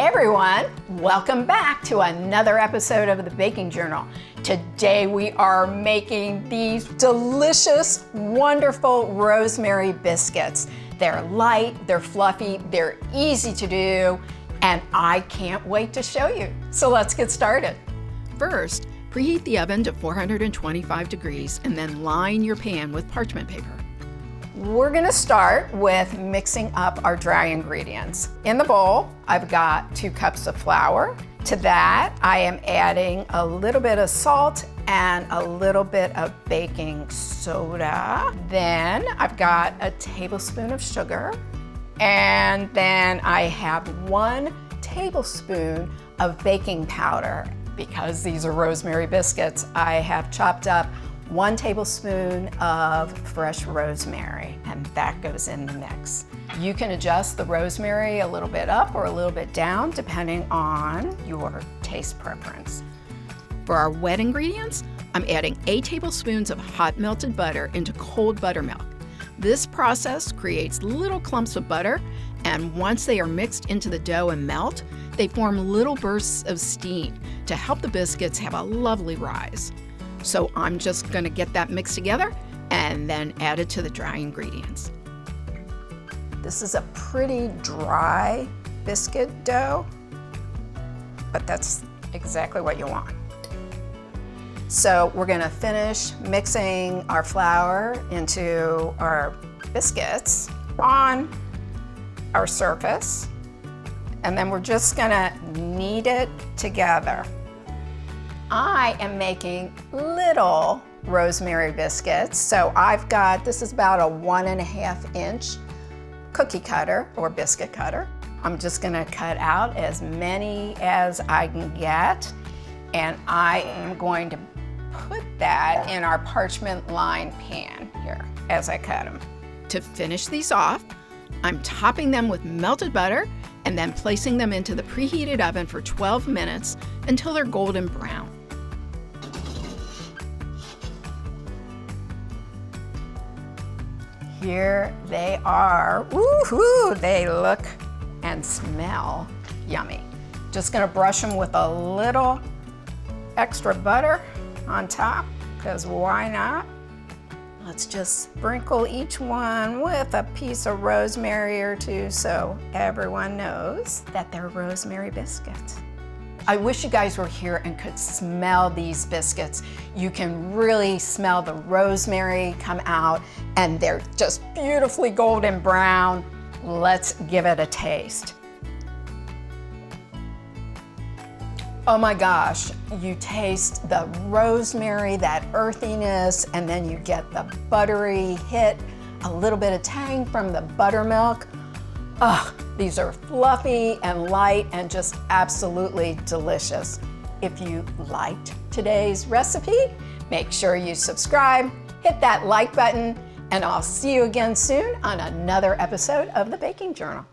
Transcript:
Hey everyone, welcome back to another episode of the Baking Journal. Today we are making these delicious, wonderful rosemary biscuits. They're light, they're fluffy, they're easy to do, and I can't wait to show you. So let's get started. First, preheat the oven to 425 degrees and then line your pan with parchment paper. We're gonna start with mixing up our dry ingredients. In the bowl, I've got 2 cups of flour. To that, I am adding a little bit of salt and a little bit of baking soda. Then I've got a tablespoon of sugar. And then I have 1 tablespoon of baking powder. Because these are rosemary biscuits, I have chopped up 1 tablespoon of fresh rosemary, and that goes in the mix. You can adjust the rosemary a little bit up or a little bit down depending on your taste preference. For our wet ingredients, I'm adding 8 tablespoons of hot melted butter into cold buttermilk. This process creates little clumps of butter, and once they are mixed into the dough and melt, they form little bursts of steam to help the biscuits have a lovely rise. So I'm just gonna get that mixed together and then add it to the dry ingredients. This is a pretty dry biscuit dough, but that's exactly what you want. So we're gonna finish mixing our flour into our biscuits on our surface, and then we're just gonna knead it together. I am making little rosemary biscuits. So I've got, this is about a 1.5 inch cookie cutter or biscuit cutter. I'm just gonna cut out as many as I can get. And I am going to put that in our parchment lined pan here as I cut them. To finish these off, I'm topping them with melted butter and then placing them into the preheated oven for 12 minutes until they're golden brown. Here they are. Woohoo! They look and smell yummy. Just gonna brush them with a little extra butter on top, because why not? Let's just sprinkle each one with a piece of rosemary or 2 so everyone knows that they're rosemary biscuits. I wish you guys were here and could smell these biscuits. You can really smell the rosemary come out, and they're just beautifully golden brown. Let's give it a taste. Oh my gosh, you taste the rosemary, that earthiness, and then you get the buttery hit, a little bit of tang from the buttermilk. Ugh, these are fluffy and light and just absolutely delicious. If you liked today's recipe, make sure you subscribe, hit that like button, and I'll see you again soon on another episode of the Baking Journal.